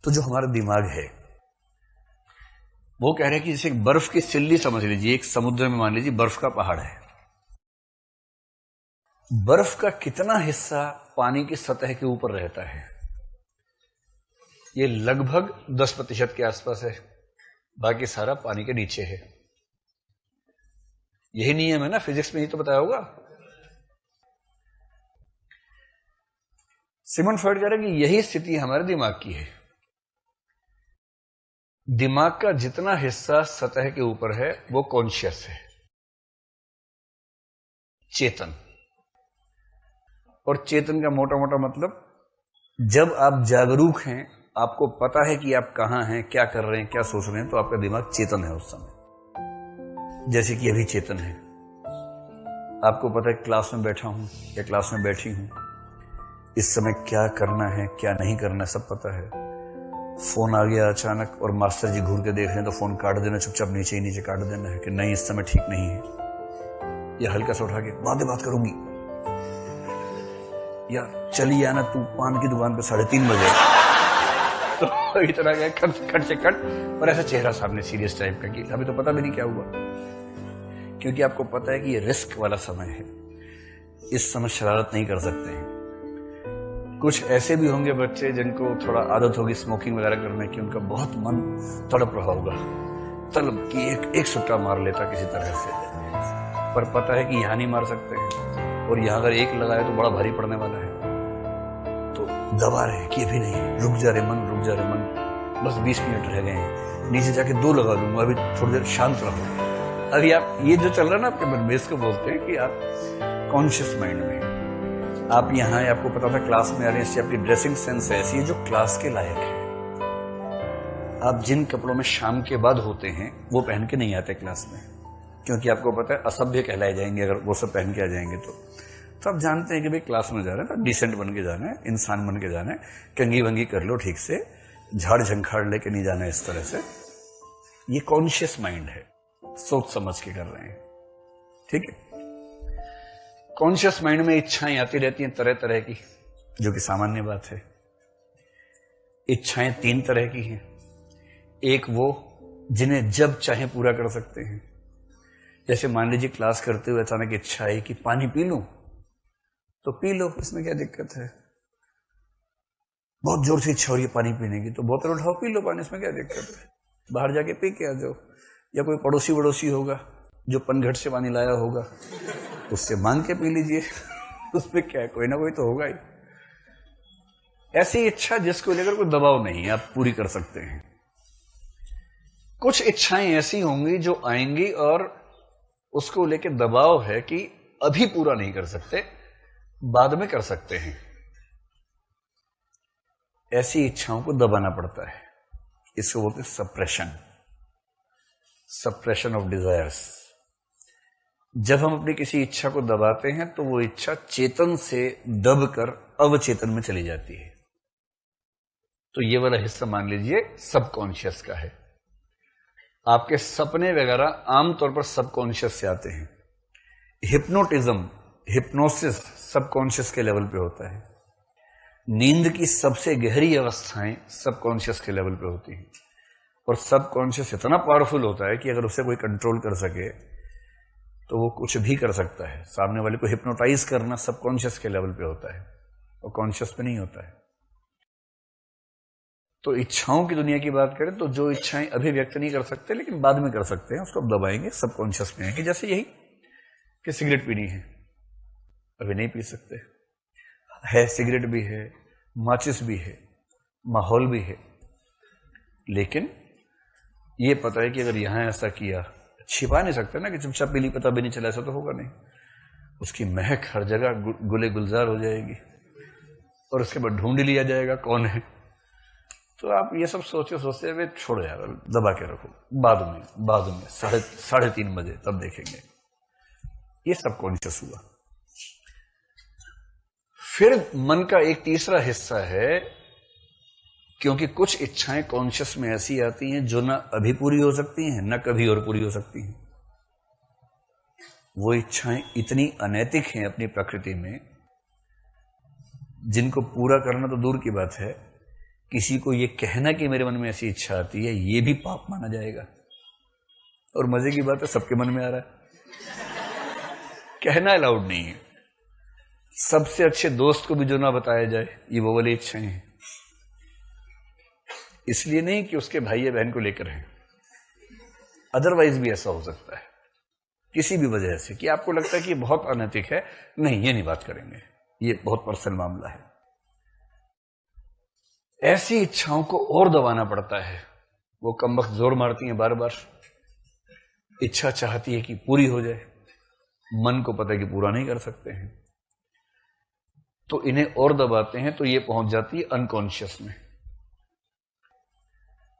तो जो हमारा दिमाग है वो कह रहे हैं कि जैसे एक बर्फ की सिल्ली समझ लीजिए, एक समुद्र में मान लीजिए बर्फ का पहाड़ है। बर्फ का कितना हिस्सा पानी की सतह के ऊपर रहता है? ये लगभग 10% के आसपास है, बाकी सारा पानी के नीचे है। यही नियम है ना फिजिक्स में, ही तो बताया होगा। सिमन फ्रॉइड कह रहे हैं कि यही स्थिति हमारे दिमाग की है। दिमाग का जितना हिस्सा सतह के ऊपर है वो कॉन्शियस है, चेतन। और चेतन का मोटा मोटा मतलब, जब आप जागरूक हैं, आपको पता है कि आप कहां हैं, क्या कर रहे हैं, क्या सोच रहे हैं, तो आपका दिमाग चेतन है उस समय। जैसे कि अभी चेतन है, आपको पता है क्लास में बैठा हूं या क्लास में बैठी हूं, इस समय क्या करना है क्या नहीं करना है सब पता है। फोन आ गया अचानक और मास्टर जी घूर के देख रहे हैं तो फोन काट देना, चुपचाप नीचे ही नीचे काट देना है कि नहीं इस समय ठीक नहीं है, या हल्का सा उठा के बात करूंगी, या चली आना तू पान की दुकान पे 3:30 बजे। तो इतना क्या खट से खट, और ऐसा चेहरा सामने सीरियस टाइप का कि अभी तो पता भी नहीं क्या हुआ, क्योंकि आपको पता है कि ये रिस्क वाला समय है, इस समय शरारत नहीं कर सकते हैं। कुछ ऐसे भी होंगे बच्चे जिनको थोड़ा आदत होगी स्मोकिंग वगैरह करने की, उनका बहुत मन तड़प रहा होगा तलब कि एक सुट्टा मार लेता किसी तरह से, पर पता है कि यहां नहीं मार सकते हैं, और यहां अगर एक लगाए तो बड़ा भारी पड़ने वाला है, तो दबा रहे कि अभी नहीं, रुक जा रे मन, बस 20 मिनट रह गए हैं, नीचे जाके 2 लगा लूंगा, अभी थोड़ी देर शांत रहो। अभी आप ये जो चल रहा है ना आपके मन में, इसको बोलते हैं कि आप कॉन्शियस माइंड में। आप यहाँ है, आपको पता था क्लास में आ रहे हैं, आपकी ड्रेसिंग सेंस ऐसी है जो क्लास के लायक है। आप जिन कपड़ों में शाम के बाद होते हैं वो पहन के नहीं आते क्लास में, क्योंकि आपको पता है असभ्य कहलाए जाएंगे अगर वो सब पहन के आ जाएंगे तो आप जानते हैं कि भाई क्लास में जा रहे हैं तो डिसेंट बन के जाना है, इंसान बन के जाना है, कंगी वंगी कर लो ठीक से, झाड़ झंखाड़ लेके नहीं जाना है इस तरह से। ये कॉन्शियस माइंड है, सोच समझ के कर रहे हैं, ठीक है। कॉन्शियस माइंड में इच्छाएं आती रहती हैं तरह तरह की, जो कि सामान्य बात है। इच्छाएं 3 तरह की हैं। एक वो जिन्हें जब चाहे पूरा कर सकते हैं, जैसे मान लीजिए क्लास करते हुए अचानक इच्छा है कि पानी पी लूं, तो पी लो, इसमें क्या दिक्कत है। बहुत जोर से इच्छा हो रही है पानी पीने की, तो बोतल उठाओ पी लो पानी, इसमें क्या दिक्कत है, बाहर जाके पी के आ जाओ। या कोई पड़ोसी वड़ोसी होगा जो पनघट से पानी लाया होगा, उससे मांग के पी लीजिए, उसमें क्या है, कोई ना कोई तो होगा ही। ऐसी इच्छा जिसको लेकर कोई दबाव नहीं है, आप पूरी कर सकते हैं। कुछ इच्छाएं ऐसी होंगी जो आएंगी और उसको लेकर दबाव है कि अभी पूरा नहीं कर सकते, बाद में कर सकते हैं। ऐसी इच्छाओं को दबाना पड़ता है, इसको बोलते हैं सप्रेशन ऑफ डिजायर्स। जब हम अपनी किसी इच्छा को दबाते हैं तो वो इच्छा चेतन से दबकर अवचेतन में चली जाती है। तो ये वाला हिस्सा मान लीजिए सबकॉन्शियस का है। आपके सपने वगैरह आमतौर पर सबकॉन्शियस से आते हैं। हिप्नोसिस सबकॉन्शियस के लेवल पे होता है। नींद की सबसे गहरी अवस्थाएं सबकॉन्शियस के लेवल पे होती हैं, और सबकॉन्शियस इतना पावरफुल होता है कि अगर उसे कोई कंट्रोल कर सके तो वो कुछ भी कर सकता है। सामने वाले को हिप्नोटाइज करना सबकॉन्शियस के लेवल पे होता है, और कॉन्शियस पे नहीं होता है। तो इच्छाओं की दुनिया की बात करें तो जो इच्छाएं अभी व्यक्त नहीं कर सकते लेकिन बाद में कर सकते हैं, उसको आप दबाएंगे, सबकॉन्शियस में है। कि जैसे यही कि सिगरेट पीनी है, अभी नहीं पी सकते है, सिगरेट भी है, माचिस भी है, माहौल भी है, लेकिन ये पता है कि अगर यहां ऐसा किया, छिपा नहीं सकते ना कि चुपचाप पी ली, पता भी नहीं चला, ऐसा तो होगा नहीं। उसकी महक हर जगह गुले गुलजार हो जाएगी, और उसके बाद ढूंढ लिया जाएगा कौन है। तो आप ये सब सोचते हुए छोड़ो यार, दबा के रखो, बाद में 3:30 बजे तब देखेंगे। ये सब कॉन्शियस हुआ। फिर मन का एक तीसरा हिस्सा है, क्योंकि कुछ इच्छाएं कॉन्शियस में ऐसी आती हैं जो ना अभी पूरी हो सकती हैं ना कभी और पूरी हो सकती हैं। वो इच्छाएं इतनी अनैतिक हैं अपनी प्रकृति में, जिनको पूरा करना तो दूर की बात है किसी को ये कहना कि मेरे मन में ऐसी इच्छा आती है, ये भी पाप माना जाएगा। और मजे की बात है, सबके मन में आ रहा है। कहना अलाउड नहीं है। सबसे अच्छे दोस्त को भी जो ना बताया जाए, ये वो वाली इच्छाएं हैं। इसलिए नहीं कि उसके भाई या बहन को लेकर है, अदरवाइज भी ऐसा हो सकता है, किसी भी वजह से, कि आपको लगता है कि ये बहुत अनैतिक है। नहीं, ये नहीं बात करेंगे, ये बहुत पर्सनल मामला है। ऐसी इच्छाओं को और दबाना पड़ता है। वो कमबख्त जोर मारती हैं बार बार, इच्छा चाहती है कि पूरी हो जाए, मन को पता है कि पूरा नहीं कर सकते हैं, तो इन्हें और दबाते हैं, तो ये पहुंच जाती है अनकॉन्शियस में।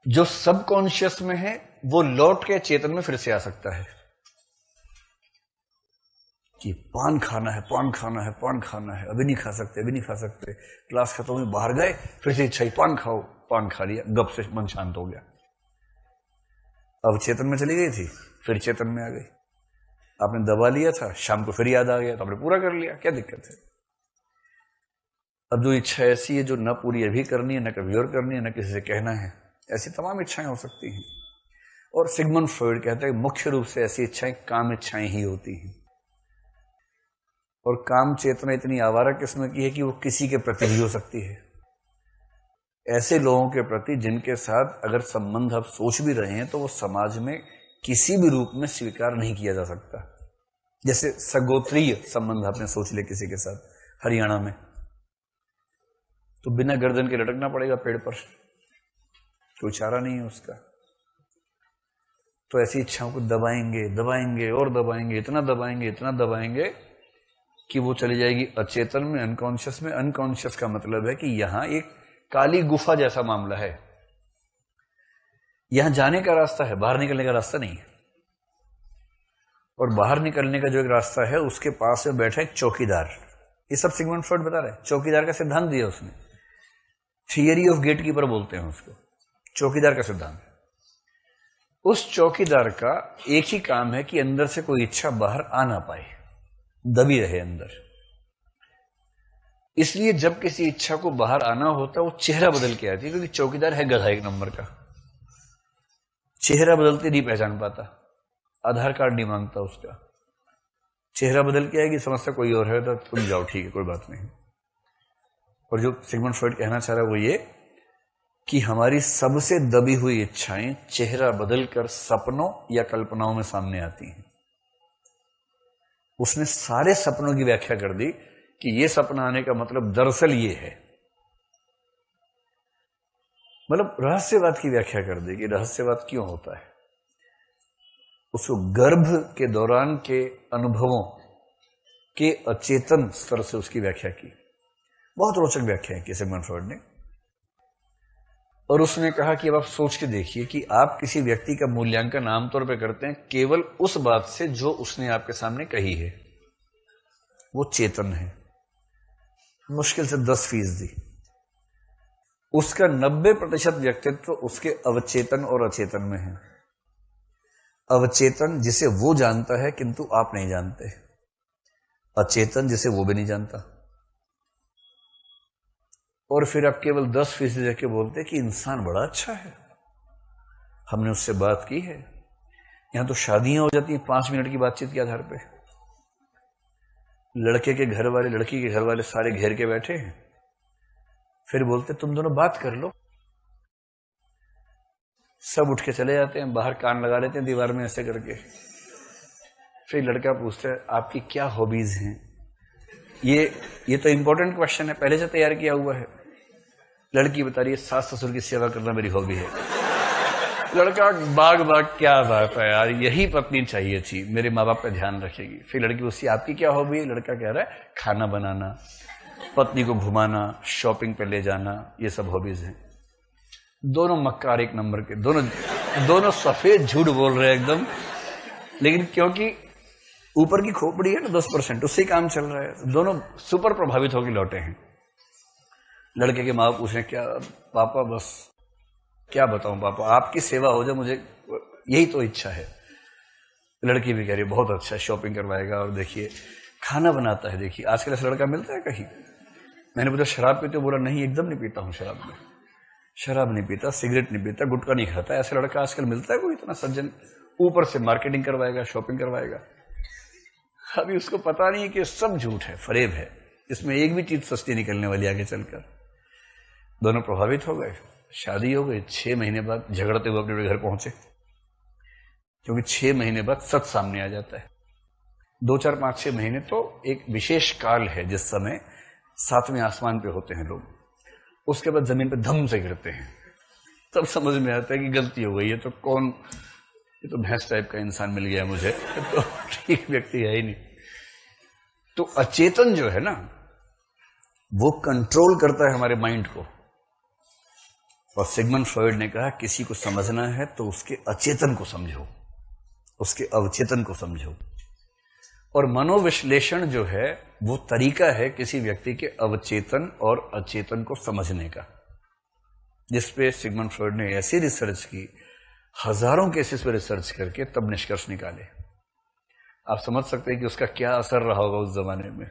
जो सबकॉन्शियस में है वो लौट के चेतन में फिर से आ सकता है कि पान खाना है, पान खाना है, पान खाना है, अभी नहीं खा सकते, अभी नहीं खा सकते। क्लास खत्म हुई, बाहर गए, फिर से इच्छा ही पान खाओ, पान खा लिया, गप से मन शांत हो गया। अब चेतन में चली गई थी, फिर चेतन में आ गई। आपने दबा लिया था, शाम को फिर याद आ गया तो आपने पूरा कर लिया, क्या दिक्कत है। अब जो इच्छा ऐसी है जो न पूरी अभी करनी है, न कभी और करनी है, न किसी से कहना है, ऐसी तमाम इच्छाएं हो सकती हैं। और सिगमंड फ्रॉइड कहते हैं मुख्य रूप से ऐसी इच्छाएं काम इच्छाएं ही होती हैं। और काम चेतना इतनी आवारा किस्म की है कि वो किसी के प्रति भी हो सकती है। ऐसे लोगों के प्रति जिनके साथ अगर संबंध आप सोच भी रहे हैं तो वो समाज में किसी भी रूप में स्वीकार नहीं किया जा सकता। जैसे सगोत्रीय संबंध आपने सोच लिया किसी के साथ हरियाणा में, तो बिना गर्दन के लटकना पड़ेगा पेड़ पर, कोई चारा नहीं है उसका। तो ऐसी इच्छाओं को दबाएंगे, दबाएंगे और दबाएंगे, इतना दबाएंगे, इतना दबाएंगे कि वो चली जाएगी अचेतन में, अनकॉन्शियस में। अनकॉन्शियस का मतलब है कि यहां एक काली गुफा जैसा मामला है, यहां जाने का रास्ता है, बाहर निकलने का रास्ता नहीं है। और बाहर निकलने का जो एक रास्ता है, उसके पास में बैठा एक चौकीदार। ये सब सिगमंड फ्रॉइड बता रहे हैं, चौकीदार का सिद्धांत दिया उसने, थियरी ऑफ गेट कीपर बोलते हैं उसको, चौकीदार का सिद्धांत। उस चौकीदार का एक ही काम है कि अंदर से कोई इच्छा बाहर आ ना पाए, दबी रहे अंदर। इसलिए जब किसी इच्छा को बाहर आना होता है वो चेहरा बदल के आती है, क्योंकि चौकीदार है गधा एक नंबर का, चेहरा बदलते नहीं पहचान पाता, आधार कार्ड नहीं मांगता उसका, चेहरा बदल के आएगी, समझता कोई और है तो तुम जाओ, ठीक है कोई बात नहीं। और जो सिगमंड फ्रॉइड कहना चाह रहा है वो ये कि हमारी सबसे दबी हुई इच्छाएं चेहरा बदलकर सपनों या कल्पनाओं में सामने आती हैं। उसने सारे सपनों की व्याख्या कर दी कि ये सपना आने का मतलब दरअसल ये है, मतलब रहस्यवाद की व्याख्या कर दी कि रहस्यवाद क्यों होता है। उसको गर्भ के दौरान के अनुभवों के अचेतन स्तर से उसकी व्याख्या की, बहुत रोचक व्याख्या की सिगमंड फ्रॉइड ने। और उसने कहा कि अब आप सोच के देखिए कि आप किसी व्यक्ति का मूल्यांकन आमतौर पर करते हैं केवल उस बात से जो उसने आपके सामने कही है। वो चेतन है, मुश्किल से 10%। उसका 90% व्यक्तित्व उसके अवचेतन और अचेतन में है। अवचेतन जिसे वो जानता है किंतु आप नहीं जानते, अचेतन जिसे वो भी नहीं जानता। और फिर आप केवल 10% जाके बोलते कि इंसान बड़ा अच्छा है, हमने उससे बात की है। यहां तो शादियां हो जाती हैं 5 मिनट की बातचीत के आधार पे। लड़के के घर वाले लड़की के घर वाले सारे घेर के बैठे हैं, फिर बोलते तुम दोनों बात कर लो। सब उठ के चले जाते हैं, बाहर कान लगा लेते हैं दीवार में ऐसे करके। फिर लड़का पूछता है आपकी क्या हॉबीज हैं। ये तो इंपॉर्टेंट क्वेश्चन है, पहले से तैयार किया हुआ है। लड़की बता रही है सास ससुर की सेवा करना मेरी हॉबी है। लड़का बाग क्या बात है यार, यही पत्नी चाहिए थी, मेरे माँ बाप का ध्यान रखेगी। फिर लड़की पूछती आपकी क्या हॉबी है। लड़का कह रहा है खाना बनाना, पत्नी को घुमाना, शॉपिंग पे ले जाना, ये सब हॉबीज हैं। दोनों मक्कार एक नंबर के, दोनों सफेद झूठ बोल रहे हैं एकदम, लेकिन क्योंकि ऊपर की खोपड़ी है ना 10%, उससे काम चल रहा है। दोनों सुपर प्रभावित होकर लौटे हैं। लड़के के माँ बाप पूछ रहे क्या पापा, बस क्या बताऊं पापा, आपकी सेवा हो जाए, मुझे यही तो इच्छा है। लड़की भी कह रही बहुत अच्छा, शॉपिंग करवाएगा और देखिए खाना बनाता है। देखिए आजकल ऐसा लड़का मिलता है कहीं। मैंने पूछा शराब पीते हो, बोला नहीं एकदम नहीं पीता हूं शराब में। शराब नहीं पीता, सिगरेट नहीं पीता, गुटखा नहीं खाता, ऐसा लड़का आजकल मिलता है कोई इतना सज्जन? ऊपर से मार्केटिंग करवाएगा, शॉपिंग करवाएगा। अभी उसको पता नहीं है कि सब झूठ है, फरेब है, इसमें एक भी चीज सस्ती निकलने वाली आगे चलकर। दोनों प्रभावित हो गए, शादी हो गई। 6 महीने बाद झगड़ते हुए अपने घर पहुंचे, क्योंकि 6 महीने बाद सच सामने आ जाता है। 2, 4, 5, 6 महीने तो एक विशेष काल है जिस समय 7वें आसमान पे होते हैं लोग, उसके बाद जमीन पे धम से गिरते हैं, तब समझ में आता है कि गलती हो गई है। तो कौन, ये तो भैंस टाइप का इंसान मिल गया मुझे, तो ठीक व्यक्ति है ही नहीं। तो अचेतन जो है ना, वो कंट्रोल करता है हमारे माइंड को। और सिगमंड फ्रॉइड ने कहा, किसी को समझना है तो उसके अचेतन को समझो, उसके अवचेतन को समझो। और मनोविश्लेषण जो है वो तरीका है किसी व्यक्ति के अवचेतन और अचेतन को समझने का, जिसपे सिगमंड फ्रॉइड ने ऐसी रिसर्च की, हजारों केसेस पे रिसर्च करके तब निष्कर्ष निकाले। आप समझ सकते हैं कि उसका क्या असर रहा होगा उस जमाने में।